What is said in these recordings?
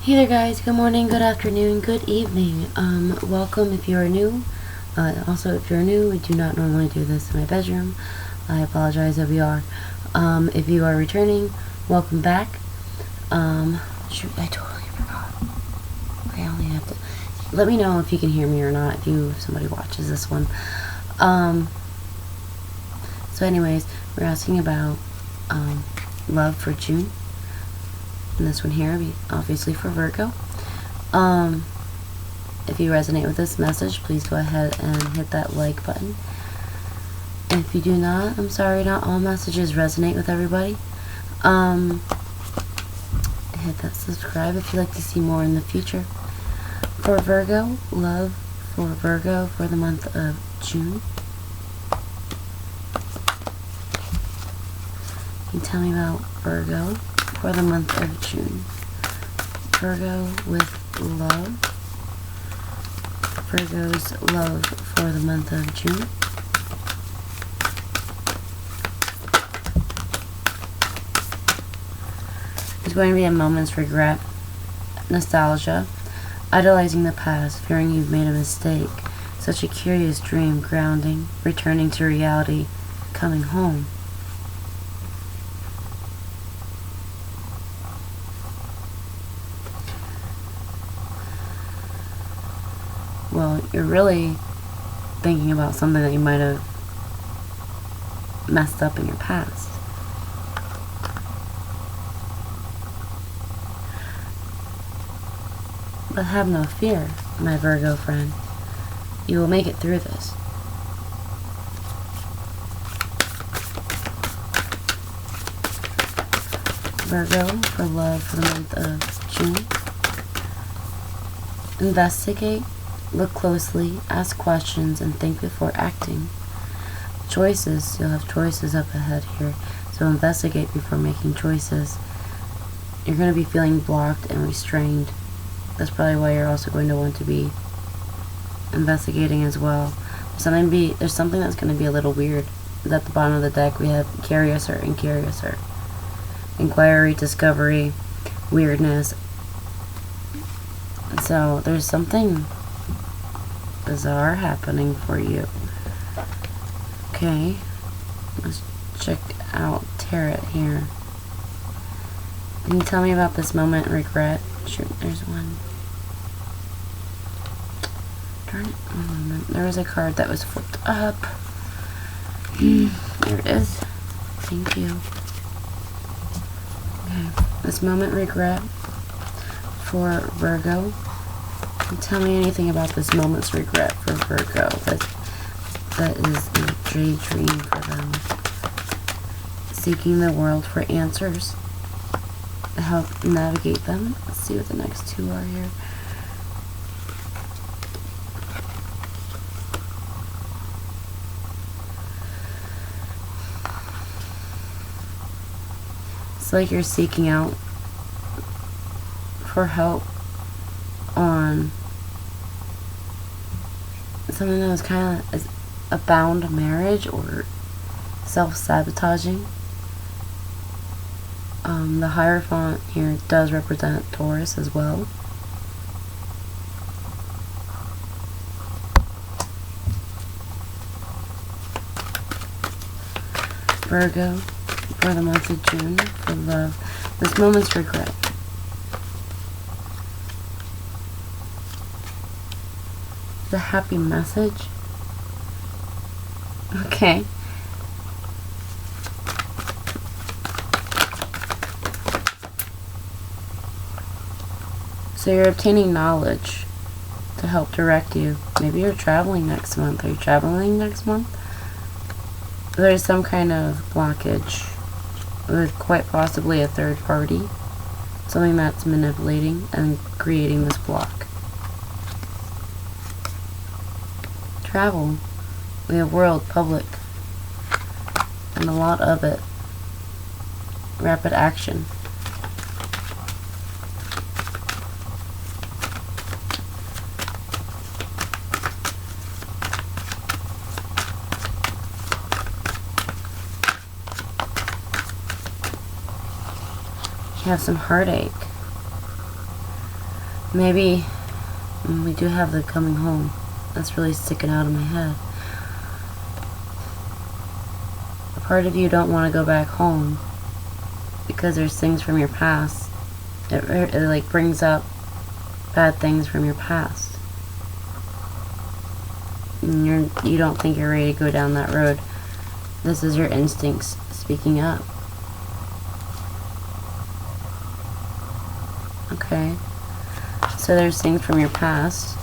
Hey there guys, good morning, good afternoon, good evening. Welcome if you are new. Also if you're new, we do not normally do this in my bedroom. I apologize if you are. If you are returning, welcome back. Shoot, I totally forgot. I only have to let me know if you can hear me or not if somebody watches this one. So anyways, we're asking about love for June. And this one here will be obviously for Virgo. If you resonate with this message, please go ahead and hit that like button. If you do not, I'm sorry, not all messages resonate with everybody. Hit that subscribe if you'd like to see more in the future. For Virgo, love for Virgo for the month of June. Can you tell me about Virgo for the month of June? Virgo with love. Virgo's love for the month of June. There's going to be a moment's regret, nostalgia, idolizing the past, fearing you've made a mistake, such a curious dream, grounding, returning to reality, coming home. Well, you're really thinking about something that you might have messed up in your past. But have no fear, my Virgo friend. You will make it through this. Virgo for love for the month of June. Investigate, look closely, ask questions, and think before acting. Choices, you'll have choices up ahead here, so investigate before making choices. You're going to be feeling blocked and restrained. That's probably why you're also going to want to be investigating as well. There's something that's going to be a little weird. At the bottom of the deck we have curious or incurious or inquiry, discovery, weirdness. So there's something bizarre happening for you. Okay, let's check out tarot here. Can you tell me about this moment, regret? Shoot, there's one. Darn it. There was a card that was flipped up. There it is. Thank you. Okay, this moment, regret for Virgo. Tell me anything about this moment's regret for Virgo. That is a daydream for them. Seeking the world for answers to help navigate them. Let's see what the next two are here. It's like you're seeking out for help on something that was kind of a bound marriage or self-sabotaging. The Hierophant here does represent Taurus as well. Virgo for the month of June for love. This moment's regret. The happy message. Okay. So you're obtaining knowledge to help direct you. Maybe you're traveling next month. Are you traveling next month? There's some kind of blockage. There's quite possibly a third party. Something that's manipulating and creating this block. Travel. We have world, public, and a lot of it. Rapid action. You have some heartache. Maybe we do have the coming home. That's really sticking out in my head. A part of you don't want to go back home because there's things from your past. It like brings up bad things from your past. And you don't think you're ready to go down that road. This is your instincts speaking up. Okay. So there's things from your past.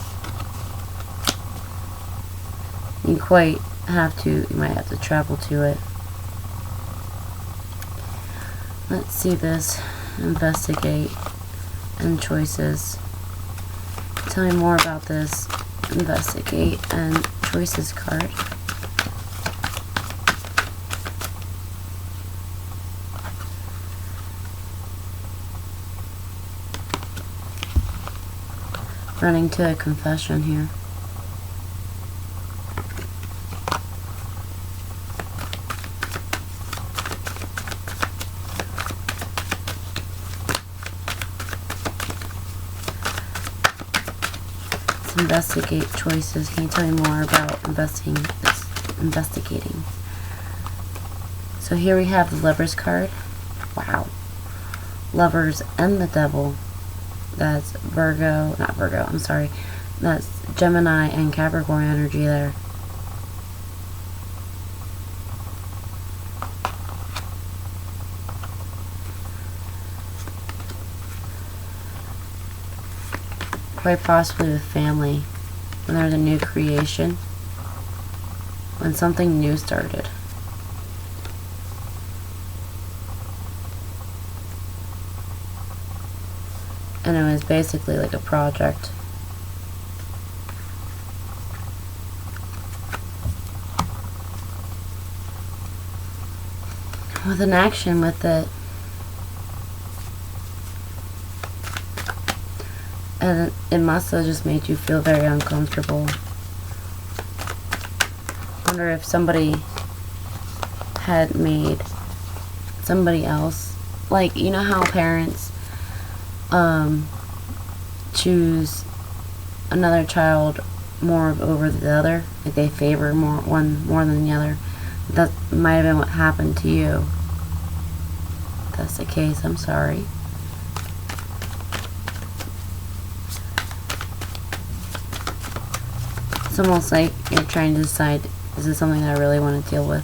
You might have to travel to it. Let's see this. Investigate and choices. Tell me more about this investigate and choices card. Running to a confession here. Let's investigate choices. Can you tell me more about investigating? So here we have the Lovers card. Wow. Lovers and the Devil. That's that's Gemini and Capricorn energy there. Quite possibly with family, when there's a new creation, when something new started. And it was basically like a project. With an action with it. And it must have just made you feel very uncomfortable. I wonder if somebody had made somebody else, like, you know how parents choose another child more over the other, like they favor one more than the other. That might have been what happened to you. If that's the case, I'm sorry. It's almost like you're trying to decide, is this something that I really want to deal with?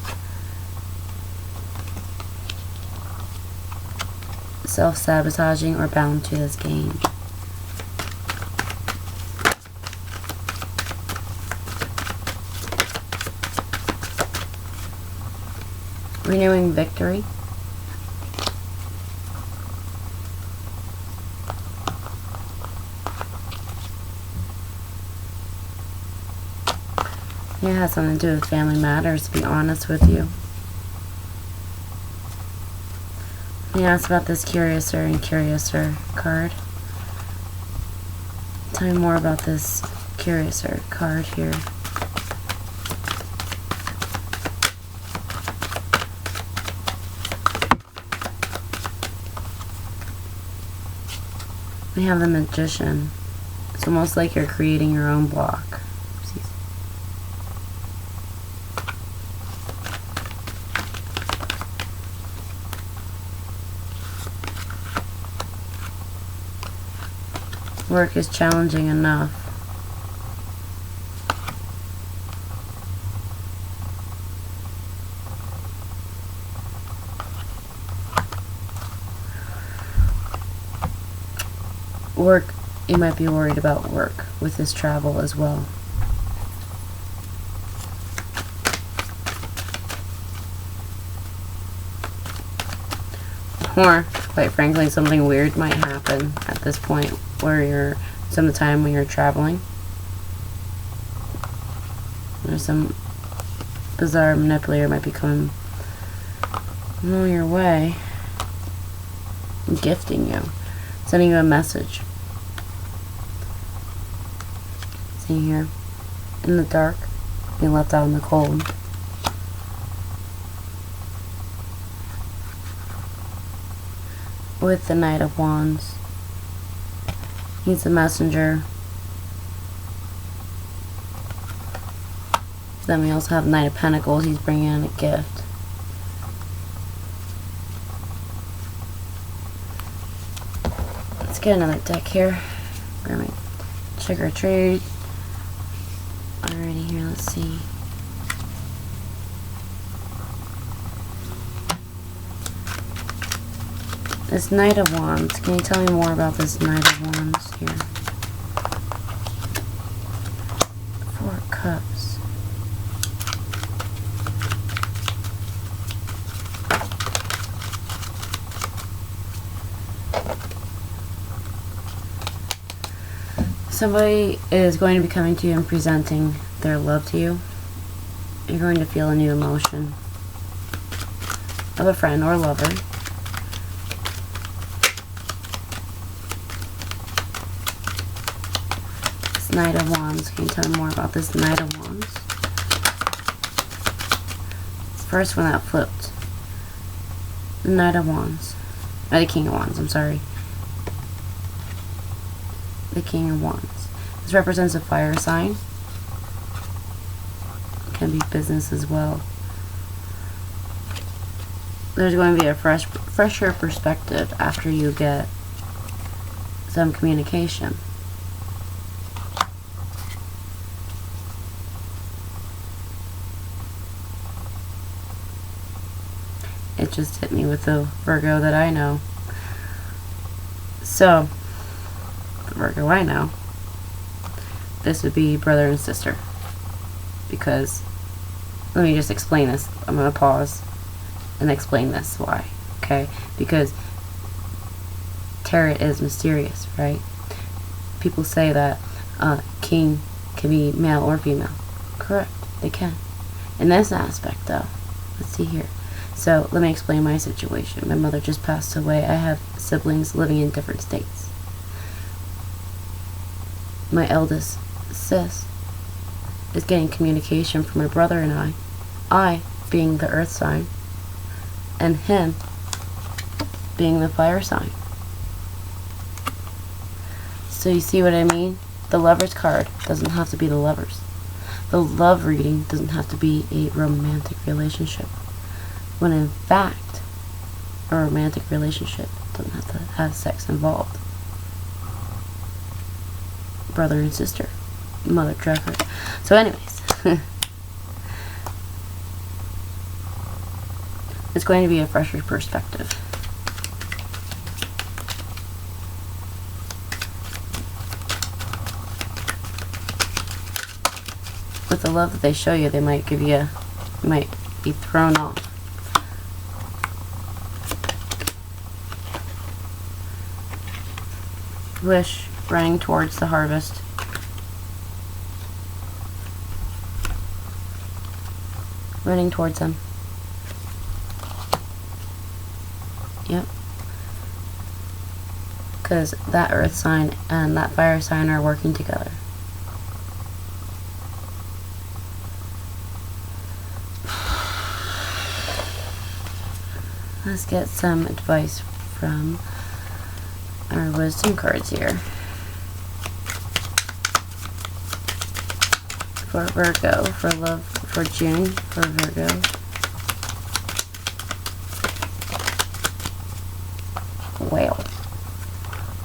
Self-sabotaging or bound to this game. Renewing victory. It has something to do with family matters, to be honest with you. Let me ask about this Curiouser and Curiouser card. Tell me more about this Curiouser card here. We have the Magician. It's almost like you're creating your own block. Work is challenging enough. Work, you might be worried about work with this travel as well. Or, quite frankly, something weird might happen at this point where some of the time when you're traveling. There's some bizarre manipulator might be coming your way, gifting you, sending you a message. See here, in the dark, being left out in the cold. With the Knight of Wands. He's the messenger. Then we also have Knight of Pentacles. He's bringing in a gift. Let's get another deck here. Grab my trick or treat. Alrighty, here, let's see. This Knight of Wands. Can you tell me more about this Knight of Wands here? Four of Cups. Somebody is going to be coming to you and presenting their love to you. You're going to feel a new emotion of a friend or lover. This Knight of Wands. Can you tell me more about this Knight of Wands? It's the first one that flipped. The Knight of Wands. Or the King of Wands, I'm sorry. The King of Wands. This represents a fire sign. It can be business as well. There's going to be a fresher perspective after you get some communication. It just hit me with the Virgo that I know. So, the Virgo I know, this would be brother and sister. Because, let me just explain this. I'm going to pause and explain this. Why? Okay? Because tarot is mysterious, right? People say that king can be male or female. Correct. They can. In this aspect, though, let's see here. So, let me explain my situation. My mother just passed away. I have siblings living in different states. My eldest sis is getting communication from my brother and I being the earth sign, and him being the fire sign. So you see what I mean? The Lover's card doesn't have to be the lovers. The love reading doesn't have to be a romantic relationship. When in fact, a romantic relationship doesn't have to have sex involved. Brother and sister, mother trucker. So anyways, it's going to be a fresher perspective. With the love that they show you, they might give you, you might be thrown off. Wish, running towards the harvest. Running towards them. Yep. Because that earth sign and that fire sign are working together. Let's get some advice from our wisdom cards here. For Virgo, for love, for June, for Virgo. Whale.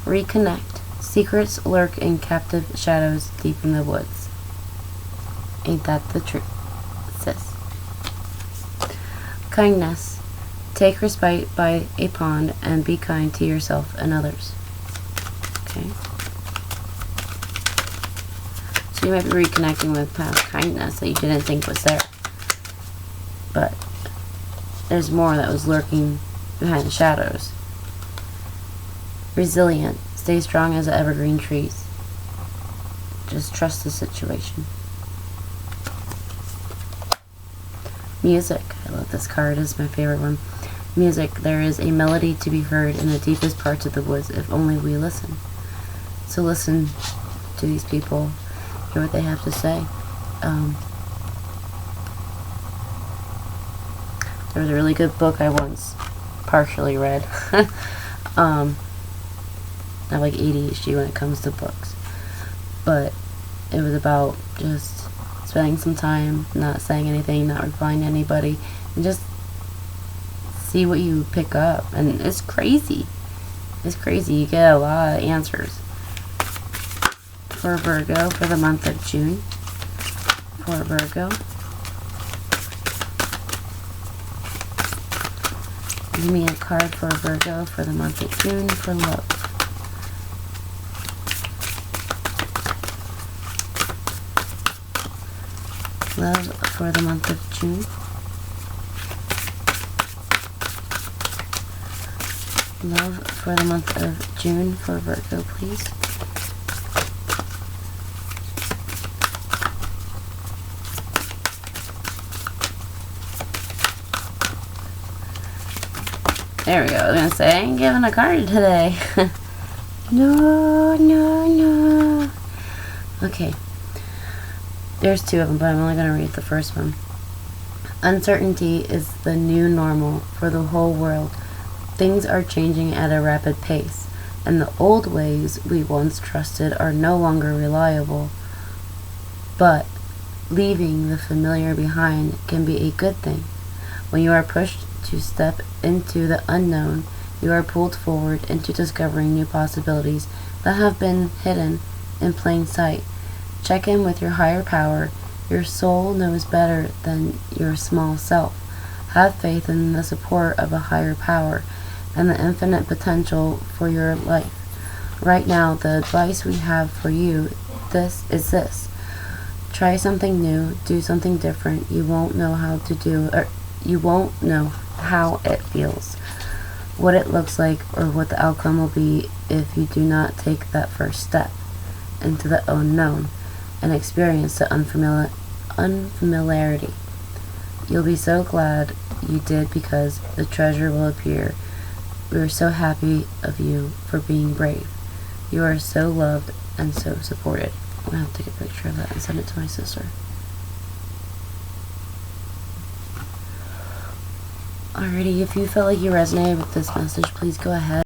Reconnect. Secrets lurk in captive shadows deep in the woods. Ain't that the truth, sis? Kindness. Take respite by a pond and be kind to yourself and others. Okay. So you might be reconnecting with past kindness that you didn't think was there. But there's more that was lurking behind the shadows. Resilient. Stay strong as evergreen trees. Just trust the situation. Music. I love this card. It's my favorite one. Music. There is a melody to be heard in the deepest parts of the woods if only we listen. So listen to these people. Hear what they have to say. There was a really good book I once partially read. I have like ADHD when it comes to books. But it was about just spending some time, not saying anything, not replying to anybody, and just see what you pick up. And it's crazy. It's crazy. You get a lot of answers. For Virgo, for the month of June. For Virgo. Give me a card for Virgo for the month of June for love. Love for the month of June. Love for the month of June for Virgo, please. There we go. I was going to say, I ain't giving a card today. No. Okay. There's two of them, but I'm only going to read the first one. Uncertainty is the new normal for the whole world. Things are changing at a rapid pace, and the old ways we once trusted are no longer reliable. But leaving the familiar behind can be a good thing. When you are pushed to step into the unknown, you are pulled forward into discovering new possibilities that have been hidden in plain sight. Check in with your higher power. Your soul knows better than your small self. Have faith in the support of a higher power and the infinite potential for your life. Right now, the advice we have for you is this. Try something new, do something different. You won't know how it feels, what it looks like, or what the outcome will be if you do not take that first step into the unknown and experience the unfamiliarity. You'll be so glad you did because the treasure will appear. We are so happy of you for being brave. You are so loved and so supported. I'm going to have to take a picture of that and send it to my sister. Alrighty, if you felt like you resonated with this message, please go ahead